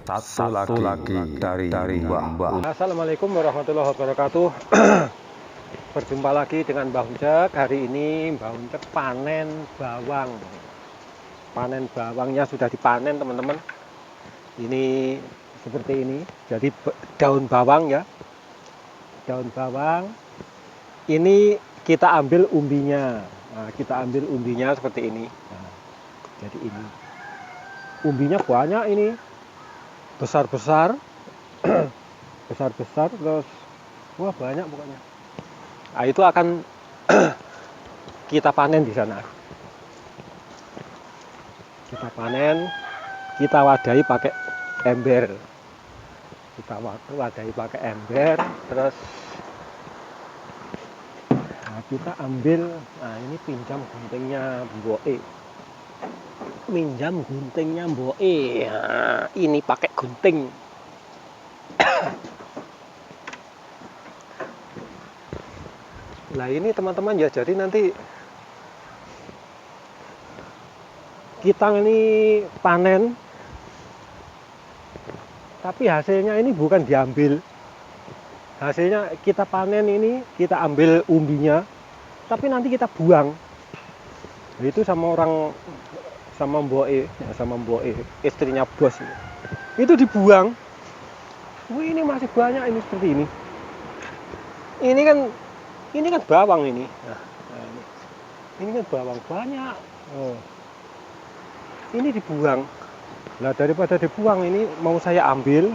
Satu lagi dari Mbah. Assalamualaikum warahmatullahi wabarakatuh. Berjumpa lagi dengan Mbah Uncek. Hari ini Mbah Uncek panen bawang. Panen bawangnya sudah dipanen teman-teman. Ini seperti ini. Jadi daun bawang ya. Daun bawang. Ini kita ambil umbinya. Nah, kita ambil umbinya seperti ini. Nah, jadi ini. Umbinya banyak ini. Besar-besar. Besar-besar terus wah banyak pokoknya. Nah, itu akan kita panen di sana. Kita panen, kita wadahi pakai ember. Kita wadahi pakai ember, terus kita ambil. Nah, ini pinjam guntingnya Mboke. Minjam guntingnya Mboke. Nah, ini pakai gunting. Nah ini teman-teman ya, jadi nanti kita ini panen, tapi hasilnya ini bukan diambil. Hasilnya kita panen ini, kita ambil umbinya, tapi nanti kita buang. Itu sama Mboke, istrinya bos. Itu dibuang. Wih, ini masih banyak ini seperti ini. Ini kan bawang ini. Nah, ini kan bawang banyak. Oh. Ini dibuang. Nah, daripada dibuang ini mau saya ambil,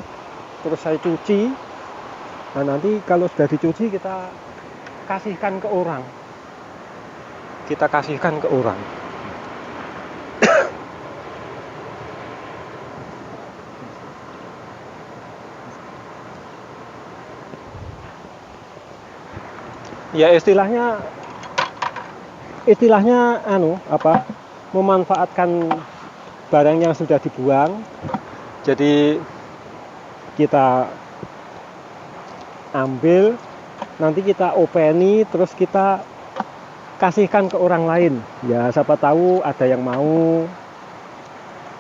terus saya cuci. Nah, nanti kalau sudah dicuci kita kasihkan ke orang. Kita kasihkan ke orang. Ya istilahnya memanfaatkan barang yang sudah dibuang. Jadi kita ambil, nanti kita openi, terus kita kasihkan ke orang lain. Ya siapa tahu ada yang mau.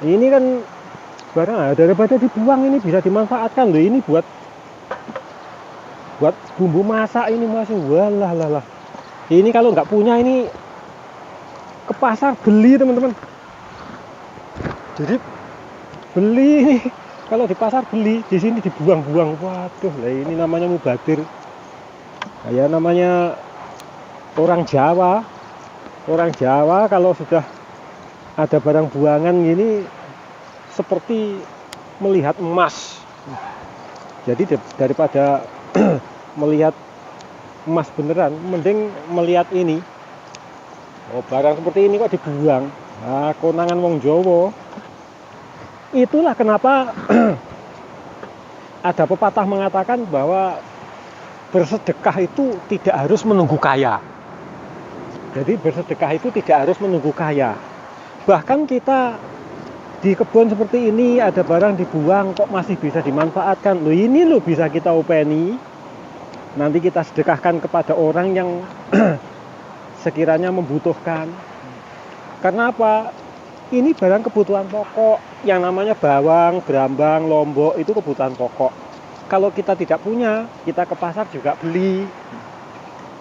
Ini kan barang daripada dibuang, ini bisa dimanfaatkan loh. Ini buat bumbu masak ini masih walah. Ini kalau nggak punya ini ke pasar beli teman-teman. Jadi beli ini kalau di pasar beli, di sini dibuang-buang. Waduh, lah ini namanya mubadir. Nah, ya namanya orang Jawa. Orang Jawa kalau sudah ada barang buangan gini seperti melihat emas. Jadi daripada melihat emas beneran, mending melihat ini. Oh, barang seperti ini kok dibuang. Nah, konangan wong Jawa. Itulah kenapa ada pepatah mengatakan bahwa bersedekah itu tidak harus menunggu kaya. Jadi bersedekah itu tidak harus menunggu kaya. Bahkan kita di kebun seperti ini ada barang dibuang kok masih bisa dimanfaatkan. Loh, ini loh bisa kita openi. Nanti kita sedekahkan kepada orang yang sekiranya membutuhkan. Karena apa? Ini barang kebutuhan pokok. Yang namanya bawang, brambang, lombok itu kebutuhan pokok. Kalau kita tidak punya, kita ke pasar juga beli.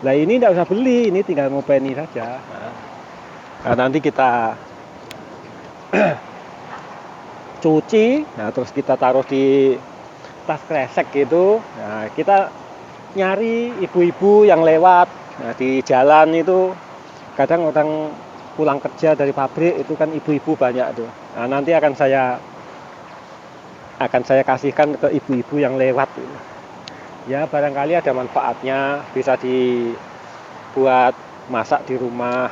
Nah ini tidak usah beli, ini tinggal ngopeni saja. Nah, nanti kita cuci, nah terus kita taruh di tas kresek gitu. Nah kita nyari ibu-ibu yang lewat. Nah di jalan itu kadang orang pulang kerja dari pabrik itu kan ibu-ibu banyak tuh. Nah, nanti akan saya kasihkan ke ibu-ibu yang lewat. Ya barangkali ada manfaatnya, bisa dibuat masak di rumah.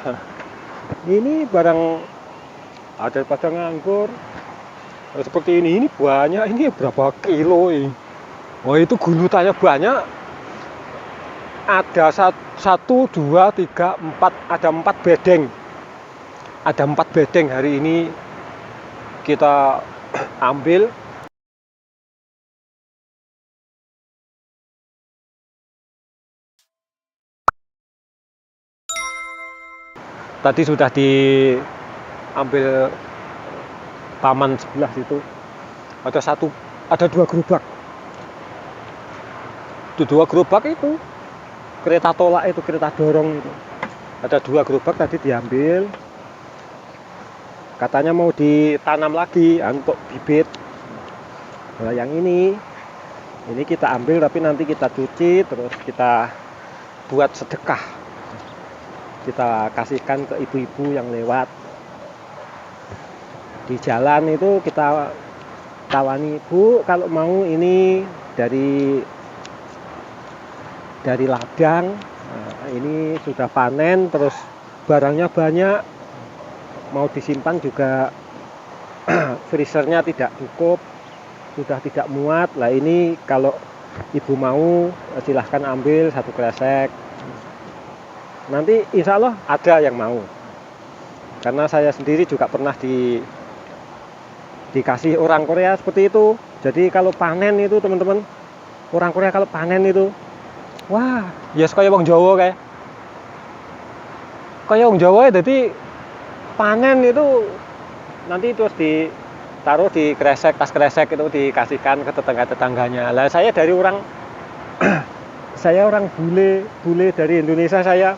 Ini barang daripada nganggur. Seperti ini banyak, ini berapa kilo ini? Oh itu gulutannya banyak. Ada 1, 2, 3, 4, ada 4 bedeng. Ada 4 bedeng hari ini kita ambil. Tadi sudah diambil taman sebelah situ. Ada ada 2 gerobak. Itu 2 gerobak itu kereta tolak itu, kereta dorong itu. Ada 2 gerobak tadi diambil. Katanya mau ditanam lagi untuk bibit. Nah, yang ini kita ambil tapi nanti kita cuci terus kita buat sedekah. Kita kasihkan ke ibu-ibu yang lewat di jalan itu, kita tawani, Bu, kalau mau ini dari ladang, nah, ini sudah panen terus barangnya banyak, mau disimpan juga freezernya tidak cukup, sudah tidak muat. Lah ini kalau ibu mau silahkan ambil 1 kresek. Nanti insya Allah ada yang mau. Karena saya sendiri juga pernah dikasih orang Korea seperti itu. Jadi kalau panen itu teman-teman, orang Korea kalau panen itu, wah, ya kayak wong Jawa kayak wong Jawa ya. Jadi panen itu nanti terus ditaruh di kresek, tas kresek itu dikasihkan ke tetangga-tetangganya. Lah saya dari orang saya orang bule dari Indonesia, saya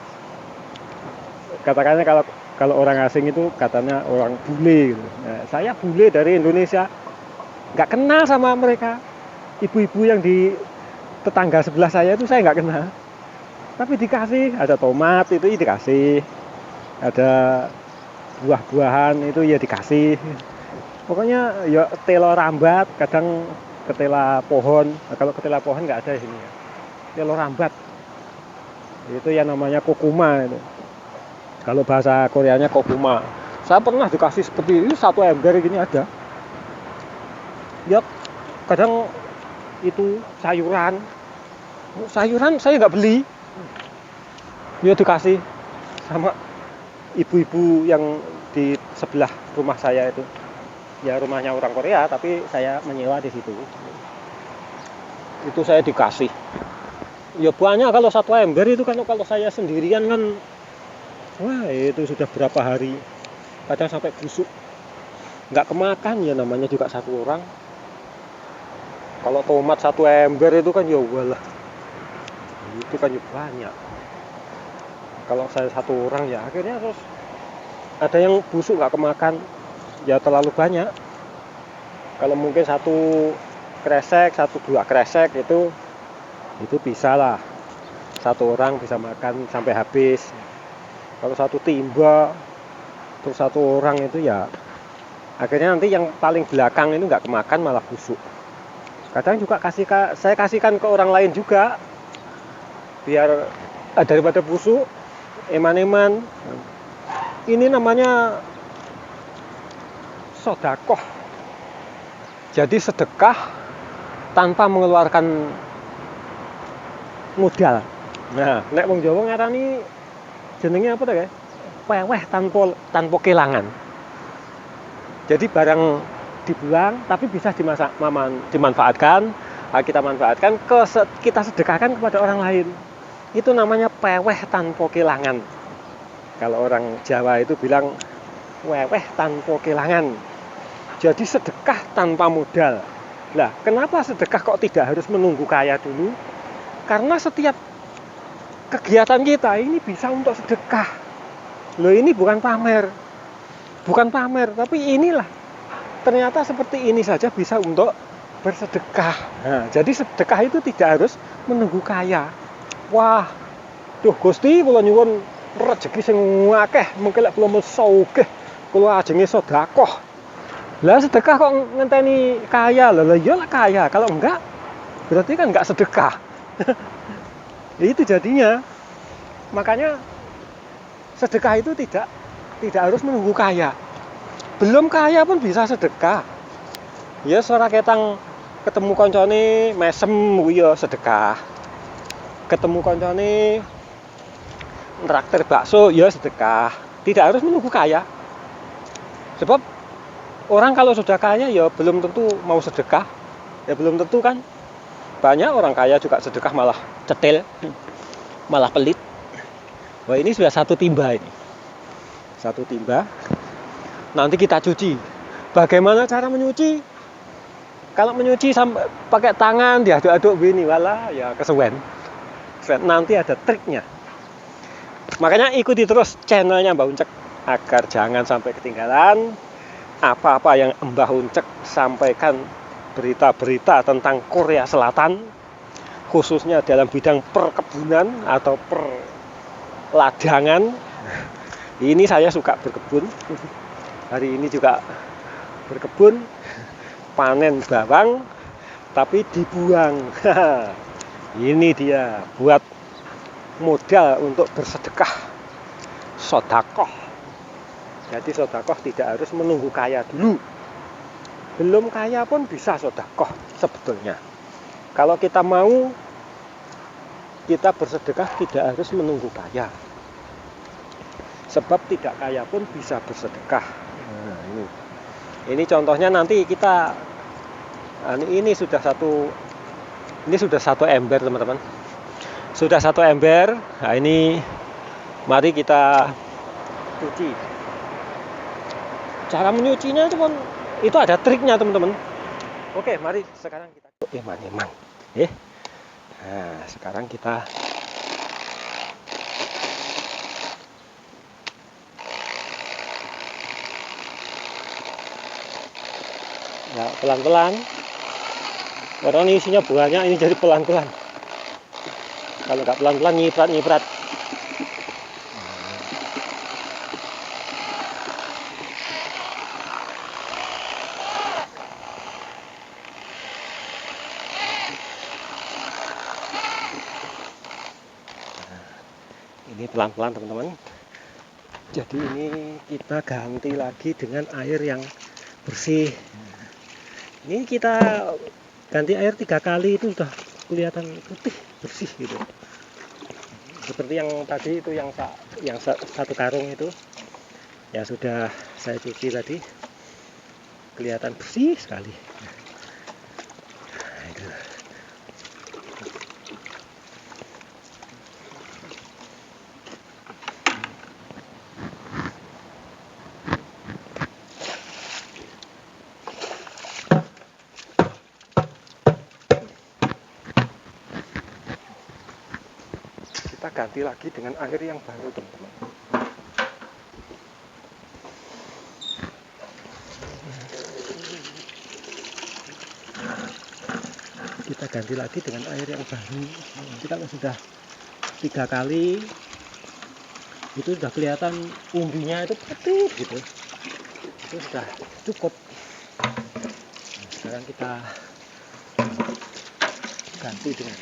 katakannya kalau orang asing itu katanya orang bule gitu. Nah, saya bule dari Indonesia, nggak kenal sama mereka. Ibu-ibu yang di tetangga sebelah saya itu saya nggak kenal. Tapi dikasih, ada tomat itu dikasih, ada buah-buahan itu ya dikasih. Pokoknya ya telo rambat, kadang ketela pohon. Nah, kalau ketela pohon nggak ada di sini ya. Telo rambat. Itu yang namanya kokuma itu. Kalau bahasa Koreanya kokuma. Saya pernah dikasih seperti ini, 1 ember gini ada. Ya kadang itu sayuran saya nggak beli. Ya dikasih sama ibu-ibu yang di sebelah rumah saya itu. Ya rumahnya orang Korea tapi saya menyewa di situ. Itu saya dikasih. Ya banyak kalau 1 ember itu kan, kalau saya sendirian kan, wah itu sudah berapa hari, kadang sampai busuk, nggak kemakan ya, namanya juga 1 orang. Kalau tomat 1 ember itu kan ya walah, itu kan ya banyak. Kalau saya 1 orang ya akhirnya terus ada yang busuk nggak kemakan, ya terlalu banyak. Kalau mungkin 1 kresek, 1-2 kresek itu bisa lah 1 orang bisa makan sampai habis. Kalau 1 timba terus 1 orang itu ya akhirnya nanti yang paling belakang itu nggak kemakan, malah busuk. Kadang juga saya kasihkan ke orang lain juga biar daripada busuk, eman-eman. Ini namanya sodakoh, jadi sedekah tanpa mengeluarkan modal. Nah, nek wong Jawa ngarani jenenge apa tuh ya? Peweh tanpa kelangan. Jadi barang dibuang tapi bisa dimanfaatkan. Kita manfaatkan, kita sedekahkan kepada orang lain. Itu namanya peweh tanpa kelangan. Kalau orang Jawa itu bilang weweh tanpa kelangan. Jadi sedekah tanpa modal. Lah, kenapa sedekah kok tidak harus menunggu kaya dulu? Karena setiap kegiatan kita ini bisa untuk sedekah. Loh, ini bukan pamer. Bukan pamer, tapi inilah. Ternyata seperti ini saja bisa untuk bersedekah. Nah, jadi sedekah itu tidak harus menunggu kaya. Wah, duh Gusti, kula nyuwun rezeki sing akeh, mengko lek kula sugih, kula ajenge sedekah. Lah sedekah kok ngenteni kaya? Lah ya lah kaya. Kalau enggak, berarti kan enggak sedekah. Itu jadinya. Makanya sedekah itu tidak harus menunggu kaya. Belum kaya pun bisa sedekah. Ya ora ketang ketemu koncone mesem kuwi ya sedekah. Ketemu koncone nraktir bakso ya sedekah. Tidak harus menunggu kaya. Sebab orang kalau sudah kaya ya belum tentu mau sedekah. Ya belum tentu kan. Banyak orang kaya juga sedekah malah cetil, malah pelit. Wah, ini sudah 1 timba ini. 1 timba. Nanti kita cuci. Bagaimana cara menyuci? Kalau menyuci sampai pakai tangan diaduk-aduk begini, walah ya kesuwen. Nanti ada triknya. Makanya ikuti terus channelnya Mbah Uncek agar jangan sampai ketinggalan apa-apa yang Mbah Uncek sampaikan, berita-berita tentang Korea Selatan, khususnya dalam bidang perkebunan atau perladangan. Ini saya suka berkebun. Hari ini juga berkebun, panen bawang, tapi dibuang. Ini dia buat modal untuk bersedekah, sodakoh. Jadi sodakoh tidak harus menunggu kaya dulu. Belum kaya pun bisa sodakoh sebetulnya. Kalau kita mau, kita bersedekah tidak harus menunggu kaya. Sebab tidak kaya pun bisa bersedekah. Nah, ini contohnya nanti kita, ini sudah satu ember teman-teman. Sudah satu ember. Nah ini mari kita cuci. Cara menyucinya itu ada triknya teman-teman. Oke, mari sekarang kita eman-eman. Nah, sekarang kita ya pelan-pelan. Orang ini isinya banyak, ini jadi pelan-pelan. Kalau nggak pelan-pelan nyiprat. Ini pelan-pelan teman-teman. Jadi ini kita ganti lagi dengan air yang bersih. Ini kita ganti air 3 kali itu sudah kelihatan putih bersih gitu. Seperti yang tadi itu yang satu karung itu yang sudah saya cuci tadi, kelihatan bersih sekali. Nah, itu. Kita ganti lagi dengan air yang baru teman-teman. Kita ganti lagi dengan air yang baru. Nanti kalau sudah 3 kali itu sudah kelihatan umbinya itu putih gitu, itu sudah cukup. Nah, sekarang kita ganti dengan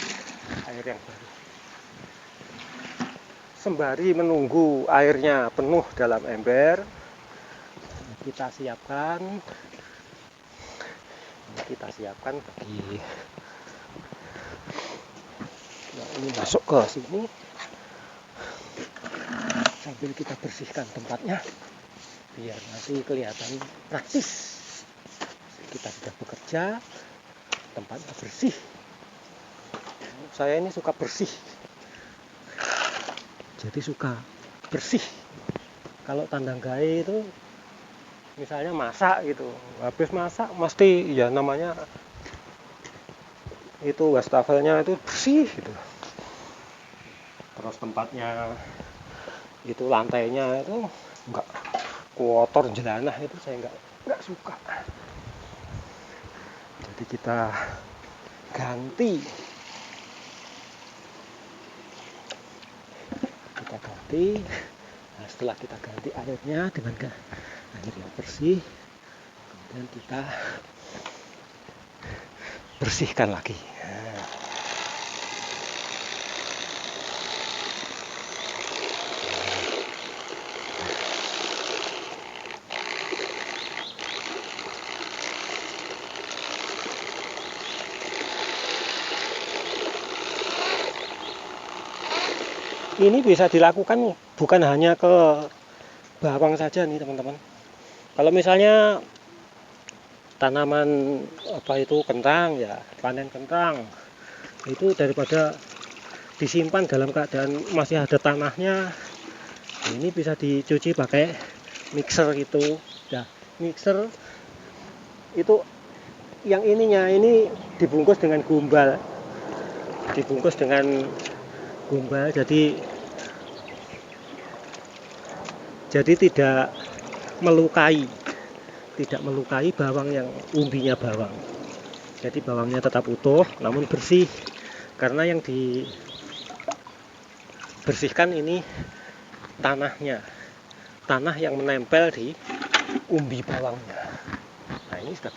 air yang baru. Sembari menunggu airnya penuh dalam ember, kita siapkan bagi ini masuk ke sini sambil kita bersihkan tempatnya biar nanti kelihatan praktis kita sudah bekerja, tempatnya bersih. Saya ini suka bersih, jadi suka bersih. Kalau tandang gawe itu misalnya masak gitu, habis masak mesti ya namanya itu wastafelnya itu bersih gitu. Terus tempatnya itu lantainya itu enggak kotor jelanah, itu saya enggak suka. Jadi kita ganti. Nah, setelah kita ganti airnya dengan air yang bersih, kemudian kita bersihkan lagi. Ini bisa dilakukan bukan hanya ke bawang saja nih teman-teman. Kalau misalnya tanaman kentang ya, panen kentang itu daripada disimpan dalam keadaan masih ada tanahnya, ini bisa dicuci pakai mixer gitu ya. Mixer itu yang ininya ini dibungkus dengan gumbal, jadi tidak melukai bawang yang umbinya bawang. Jadi bawangnya tetap utuh namun bersih, karena yang dibersihkan ini tanah yang menempel di umbi bawangnya. Nah, ini sudah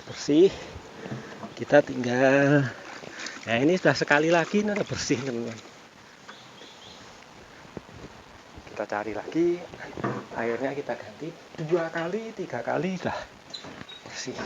bersih, kita tinggal, nah ini sudah sekali lagi, ini udah bersih teman-teman. Kita cari lagi, airnya kita ganti 2 kali 3 kali, sudah bersih.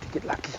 Sedikit lagi.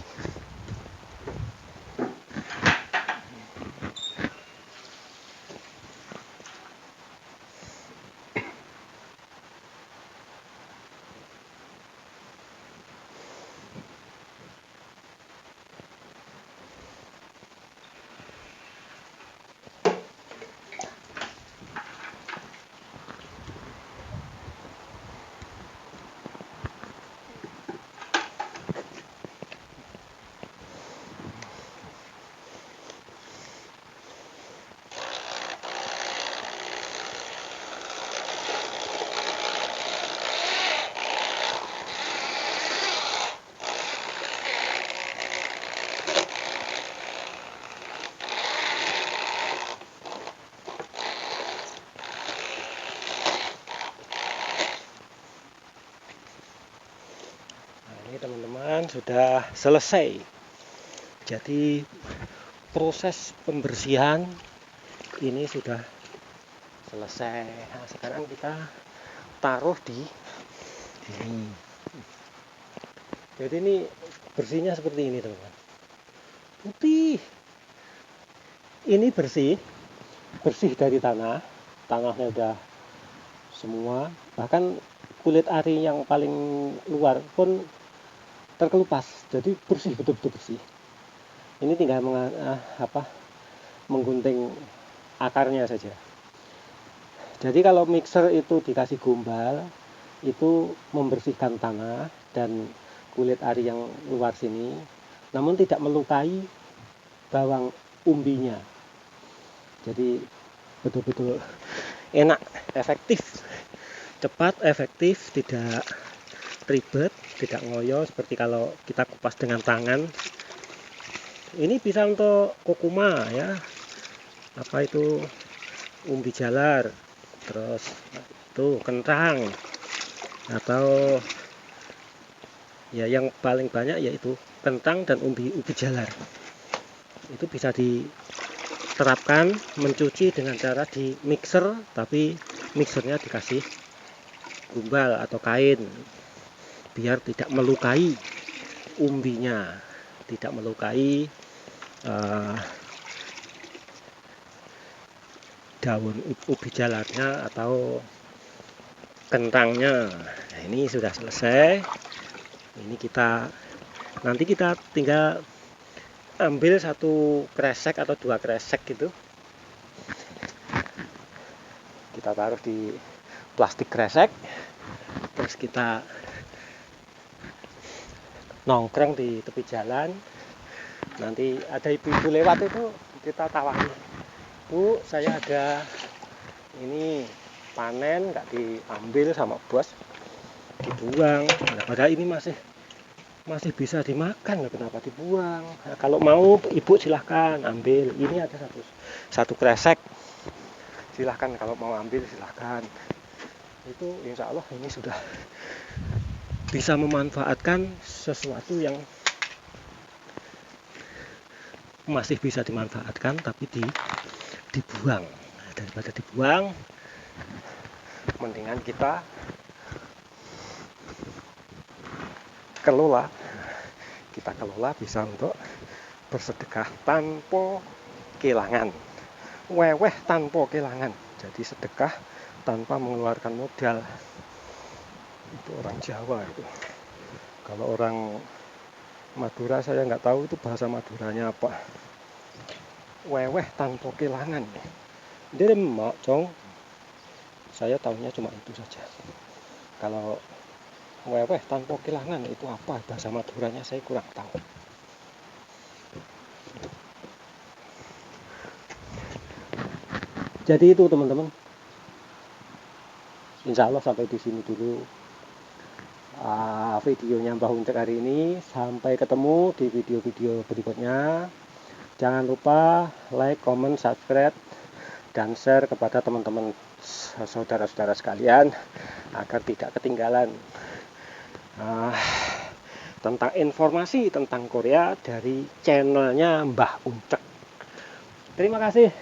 Ini teman-teman sudah selesai. Jadi proses pembersihan ini sudah selesai. Nah, sekarang kita taruh di sini. Jadi ini bersihnya seperti ini teman-teman. Putih. Ini bersih dari tanahnya udah semua. Bahkan kulit ari yang paling luar pun terkelupas, jadi bersih, betul-betul bersih. Ini tinggal menggunting akarnya saja. Jadi kalau mixer itu dikasih gumbal, itu membersihkan tanah dan kulit ari yang luar sini, namun tidak melukai bawang umbinya. Jadi betul-betul enak, efektif, cepat, efektif, tidak ribet, tidak ngoyo seperti kalau kita kupas dengan tangan. Ini bisa untuk kokuma ya, apa itu umbi jalar, terus tuh kentang, atau ya yang paling banyak yaitu kentang dan umbi jalar. Itu bisa diterapkan mencuci dengan cara di mixer, tapi mixernya dikasih gumbal atau kain biar tidak melukai umbinya, tidak melukai daun ubi jalarnya atau kentangnya. Nah, ini sudah selesai. Ini nanti kita tinggal ambil satu kresek atau dua kresek gitu, kita taruh di plastik kresek, terus kita nongkrong di tepi jalan. Nanti ada ibu-ibu lewat itu kita tawari, Bu, saya ada ini panen nggak diambil sama bos, dibuang. Nah, padahal ini masih bisa dimakan, kenapa dibuang? Nah, kalau mau ibu silahkan ambil, ini ada satu kresek, silahkan kalau mau ambil silahkan. Itu insya Allah ini sudah bisa memanfaatkan sesuatu yang masih bisa dimanfaatkan tapi dibuang. Daripada dibuang, mendingan kita kelola bisa untuk bersedekah tanpa kehilangan, weweh tanpa kehilangan. Jadi sedekah tanpa mengeluarkan modal. Itu orang Jawa itu. Kalau orang Madura saya nggak tahu itu bahasa Maduranya apa. Weweh tanpa kehilangan. Demak cong. Saya tahunya cuma itu saja. Kalau weweh tanpa kehilangan itu apa bahasa Maduranya saya kurang tahu. Jadi itu teman-teman. Insya Allah sampai di sini dulu videonya Mbah Uncek hari ini. Sampai ketemu di video-video berikutnya. Jangan lupa like, comment, subscribe, dan share kepada teman-teman saudara-saudara sekalian agar tidak ketinggalan tentang informasi tentang Korea dari channelnya Mbah Uncek. Terima kasih.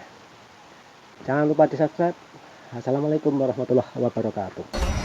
Jangan lupa di subscribe. Assalamualaikum warahmatullahi wabarakatuh.